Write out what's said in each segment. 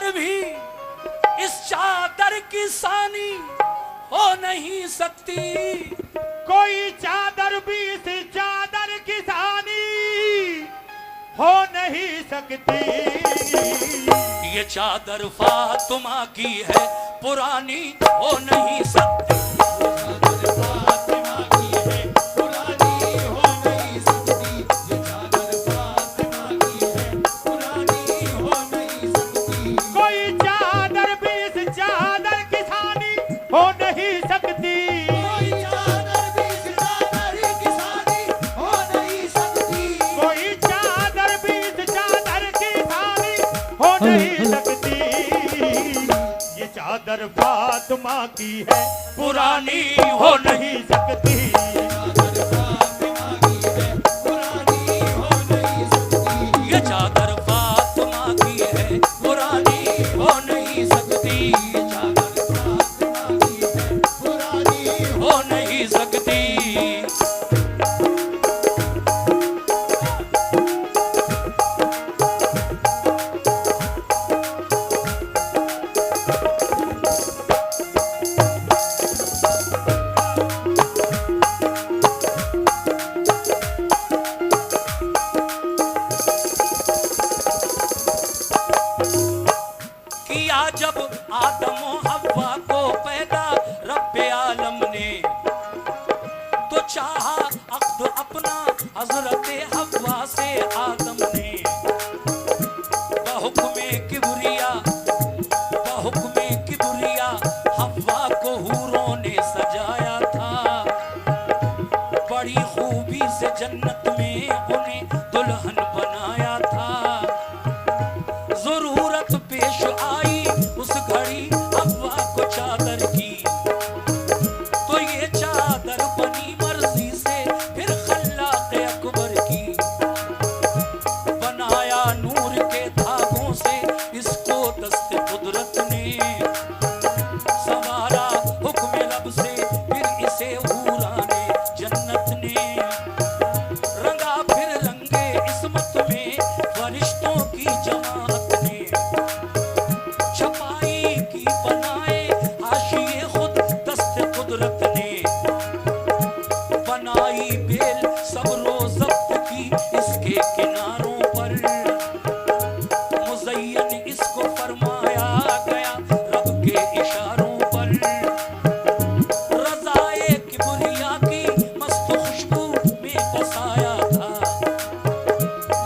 चादर भी इस चादर की सानी हो नहीं सकती। कोई चादर भी इस चादर की सानी हो नहीं सकती। ये चादर फातिमा की है, पुरानी हो नहीं सकती। चादर फातिमा की है, पुरानी हो नहीं सकती। ये चादर फातिमा की है, पुरानी हो नहीं सकती। ये चादर फातिमा की है, पुरानी हो नहीं सकती। जब आदम हव्वा को पैदा रब्बे आलम ने, तो चाहा अक्द अपना हजरत हव्वा से आदम ने। बहुक्मे किबरिया हव्वा को हूरों ने सजाया था। बड़ी खूबी से जन्नत में उन्हें दुल्हन बनाया था। जरूरत पेश आई उस घड़ी हव्वा को चादर की, तो ये चादर बनी मर्जी से फिर खल्लाक़ अकबर की। बनाया नूर के धागों से इसको दस्ते कुदरत ने। संवारा हुक्म लब से फिर इसे हूराने जन्नत ने। रंगा फिर रंगे इस्मत में फरिश्तों की जमात ने। छपाई की बनाए हाशिए खुद दस्ते कुदरत ने। बनाई बेल सब्रो ज़ब्त की इसके किनारों पर। मुज़य्यन इसको फरमाया गया रब के इशारों पर। रज़ाए किबरिया की मस्त खुशबू में बसाया था।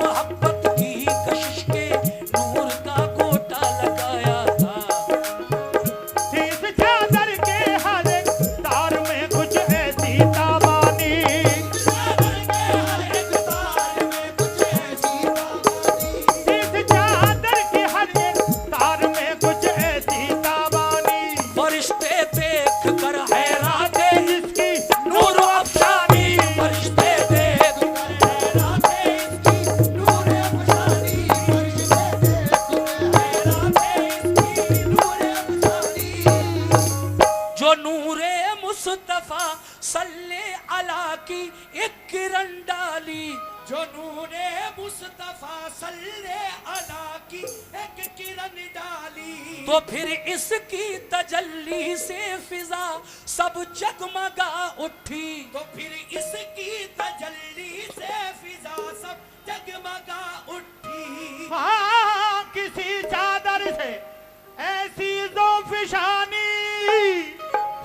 मोहब्बत की कशिश के नूर का गोटा लगाया था। इस चादर के हर एक तार में कुछ ऐसी ताबानी। इस चादर के हर एक तार में कुछ ऐसी ताबानी। फरिश्ते देख कर हैरान थे इसकी नूर अफशानी। फरिश्ते देख कर हैरान थे इसकी नूर अफशानी। फरिश्ते देख कर हैरान थे इसकी नूर अफशानी। जो नूरे मुस्तफा सल्ले अला की एक किरण डाली। जो नूरे मुस्तफा सल्ले अला की एक किरण डाली, तो फिर इसकी तजल्ली से फिजा सब जगमगा उठी। तो फिर इसकी तजल्ली से फिजा सब जगमगा उठी। हाँ, किसी चादर से ऐसी ज़ोफ़िशानी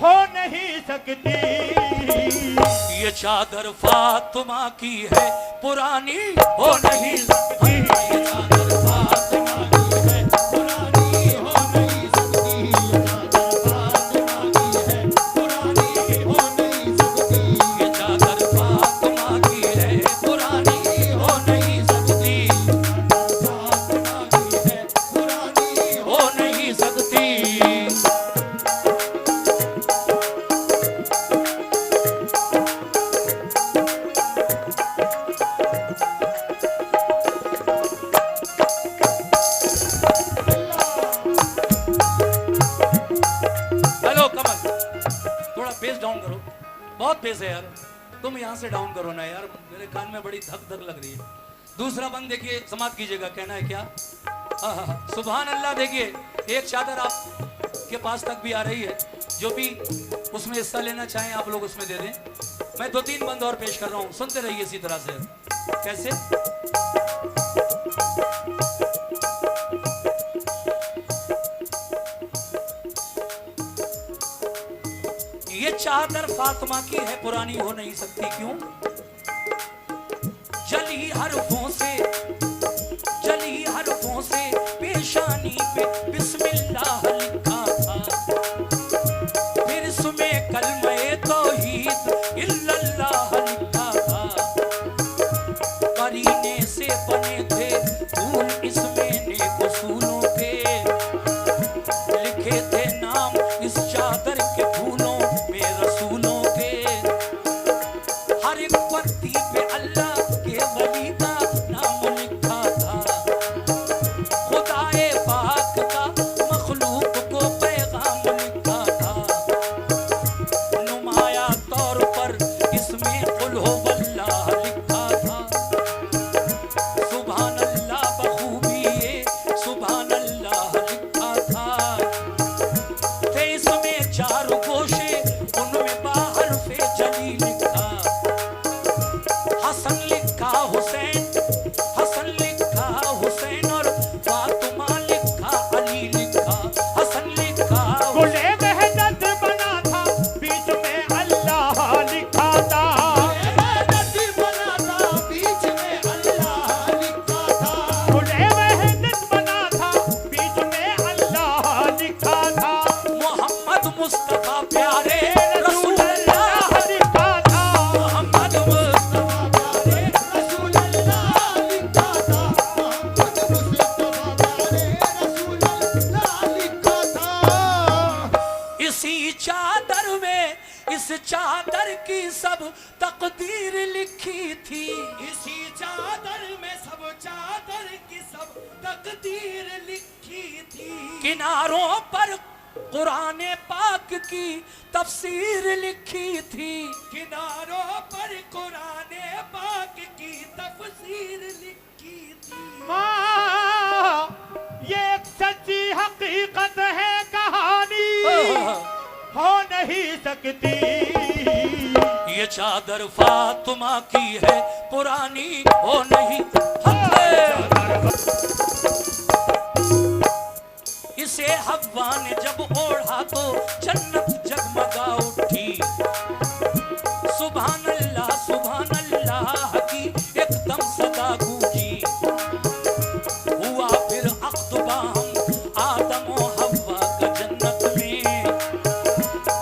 हो नहीं सकती। ये चादर फातिमा की है, पुरानी हो नहीं सकती। ये चादर फातिमा की है, पुरानी हो नहीं सकती। ये चादर फातिमा की है, पुरानी हो नहीं सकती। ये चादर फातिमा की है, पुरानी हो नहीं सकती। फातिमा की है, पुरानी हो नहीं सकती। हेलो कमल, थोड़ा पेस डाउन करो, बहुत पेस है यार। तुम यहाँ से डाउन करो ना यार, मेरे कान में बड़ी धक धक लग रही है। दूसरा बंद देखिए, समाप्त कीजिएगा। कहना है क्या? सुभान अल्लाह। देखिए एक चादर आप के पास तक भी आ रही है, जो भी उसमें हिस्सा लेना चाहें आप लोग उसमें दे दें। मैं 2-3 बंद और पेश कर रहा हूं, सुनते रहिए इसी तरह से। कैसे? ये चादर फातिमा की है, पुरानी हो नहीं सकती क्यों? जली हरफों से पेशानी पे बिस्मिल्लाह लिखा था, फिर इसमें कलमे तौहीद इल्लल्लाह लिखा था, करीने से बने थे फूल इसमें नेक उसूलों के, लिखे थे नाम इस चादर के फूलों में रसूलों के, हर एक पत्ती पे अल्लाह के वली का नाम लिखा था, खुदाए पाक का मखलूक को पैगाम लिखा था, नुमाया तौर पर इसमें कुल हो वल्लाह लिखा था, सुभान अल्लाह बखूबी ये सुभान अल्लाह लिखा था, थे इसमें 4 गोशे उनमें बाहर से जली लिखा, हसन लिखा हुसैन और फातिमा लिखा अली लिखा, हसन लिखा गुले मेहनत बना था, बीच में अल्लाह लिखा था। गुले मेहनत बना था, बीच में अल्लाह लिखा था। मोहम्मद मुस्तफा प्यारे रसूल अल्लाह लिखा था। मोहम्मद इस चादर की सब तकदीर लिखी थी, इसी चादर में सब चादर की सब तकदीर लिखी थी, किनारों पर कुरान पाक की तफसीर लिखी थी, किनारों पर कुरान पाक की तफसीर लिखी थी। माँ, ये एक सच्ची हकीकत है, कहानी हो नहीं सकती। ये चादर फातिमा की है, पुरानी हो नहीं इसे हव्वा ने जब ओढ़ा तो जन्नत जगमगा उठी, सुभान अल्लाह की एकदम सदा गूंजी, हुआ फिर अख्तबा हम आदम और हव्वा का जन्नत में,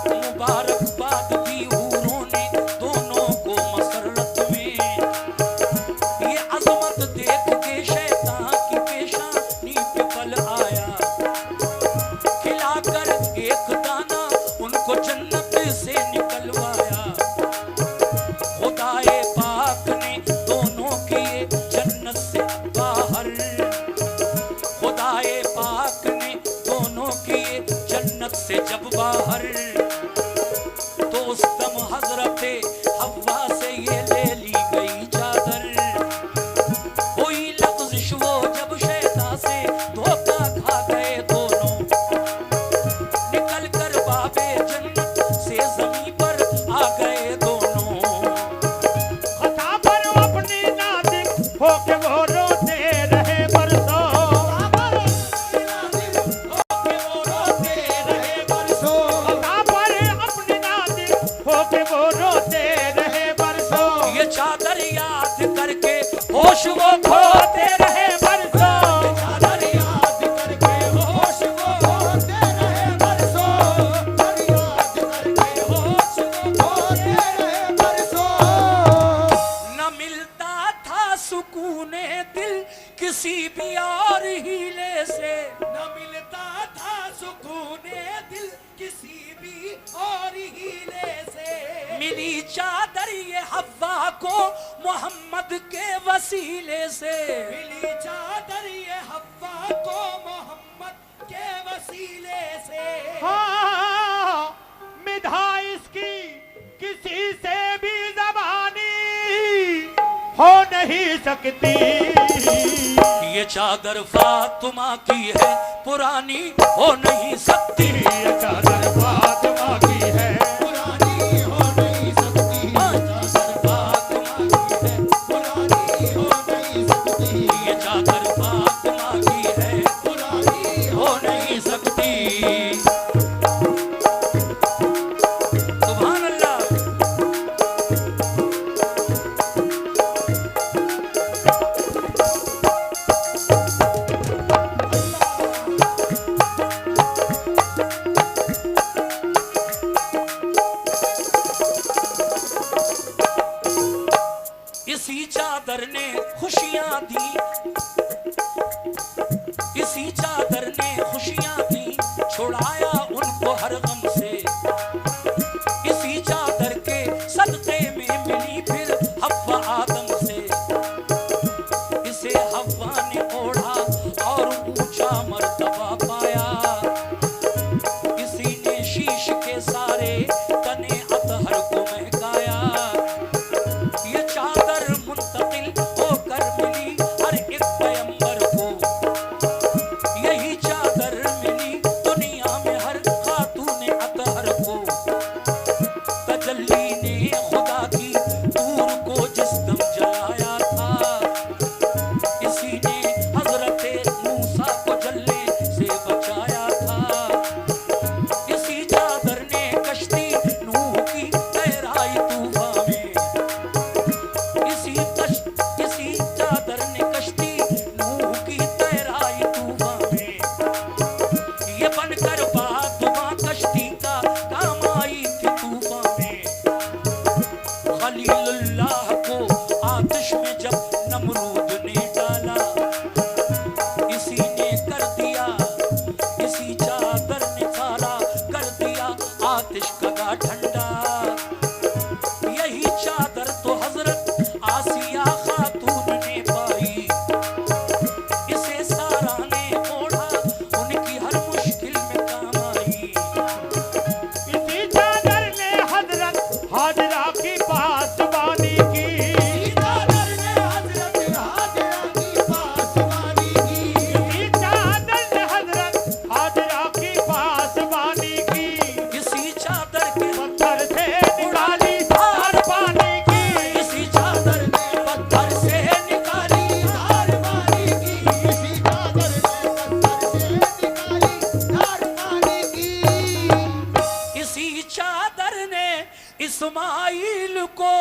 मुबारकबाद दी हूरों ने दोनों को मसरत में, ये अजमत देख के शैतान की पेशानी पे बल आया, खिलाकर एक दाना उनको जन्नत से निकलवाया, खुदाए पाक ने दोनों किए जन्नत से बाहर, खुदाए पाक ने दोनों किए जन्नत से जब बाहर, तो उस दम हजरते हव्वा से ये ले ली गई चादर, हुई लग़्ज़िश वो जब शैतान से धोखा खा गए दोनों, निकल कर बाबे जन्नत से ज़मीन पर आ गए दोनों, खता पर अपनी नादिक होके वो रोते रहे बरसों। खता पर अपनी नादिक होके वो रोते रहे बरसों। ये चादर याद करके होश वो खोते रहे बरसों, चादर याद करके होश वो खोते रहे बरसों, याद करके होश वो खोते रहे बरसों। न मिलता था सुकूने दिल किसी भी और हीले से, न मिलता था सुकूने दिल किसी भी और हीले से, मिली चादर ये हव्वा को मोहम्मद के वसीले से, मिली चादर ये हव्वा को मोहम्मद के वसीले से। हाँ, मिधा इसकी किसी से भी ज़बानी हो नहीं सकती। ये ये चादर फातिमा की है पुरानी हो नहीं सकती। ये चादर फातिमा की है पुरानी हो नहीं सकती, चादर फातिमा की है पुरानी हो नहीं सकती, ये चादर फातिमा की है पुरानी हो नहीं सकती। सुभान अल्लाह। इसी चादर ने खुशियां दी, इसी चादर ने खुशियां दी, छुड़ाया उनको हर गम से। इसी चादर के सदक़े में मिली फिर हव्वा आदम से। इसे हव्वा ने ओढ़ा और ऊंचा मर्तबा पाया। इसी ने शीश के सारे तने अतहर को महकाया। ये चादर मुंतकिल होकर मिली हर एक पैगंबर को। यही चादर मिली दुनिया में हर खातून अतहर को। तजल्ली ने खुदा की नूर को जिस दम जलाया था, इसी ने हजरत मूसा को जलने से बचाया था। इसी चादर ने कश्ती नूह की तैराई तूफान में। इसी चादर ने कश्ती नूह की तैराई तूफान में। ये बनकर फातिमा कश्ती का काम आई थी तूफान में। खलीलुल्लाह को आतिश में जब नमरूद ने डाला, इसी ने कर दिया, इसी चादर ने सारा कर दिया आतिश का ठंडा। यही चादर तो हजरत आसिया खातून ने पाई। इसे सारा ने ओढ़ा, उनकी हर मुश्किल में काम आई। इसी चादर ने हजरत हाजरा की पासबानी की। चादर ने हजरत हाजरा की पासबानी की, इसी चादर ने हजरत हाजरा की पासबानी की। इसी चादर के पत्थर से निकाली धार पानी की। इसी चादर ने पत्थर से निकाली धार पानी की, इसी चादर ने पत्थर से निकाली धार पानी की। इसी चादर ने इस्माइल को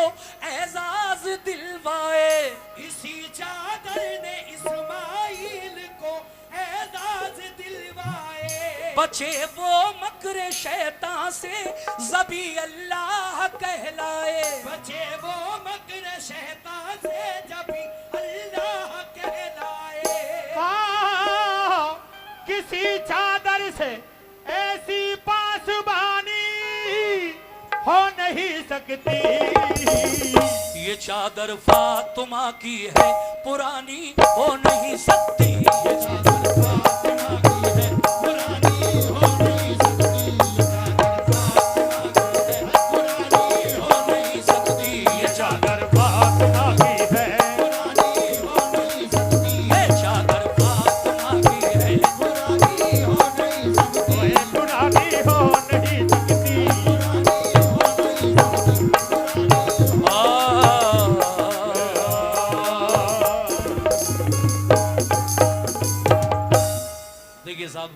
एजाज दिलवाए। इसी चादर ने इस्माइल को एजाज दिलवाए। बचे वो मकर शैतान से, ज़बी अल्लाह कहलाए। बचे वो मकर शैतान से, जब भी अल्लाह कहलाए। किसी चादर से ऐसी पासबानी हो नहीं सकती। ये चादर फातिमा की है पुरानी हो नहीं सकती। ये चादर फातिमा की है पुरानी हो नहीं सकती, पुरानी हो नहीं सकती, ये चादर फातिमा की है पुरानी हो नहीं सकती, ये चादर फातिमा की है पुरानी हो नहीं सकती, ये पुरानी हो नहीं सकती। देखिए साहब,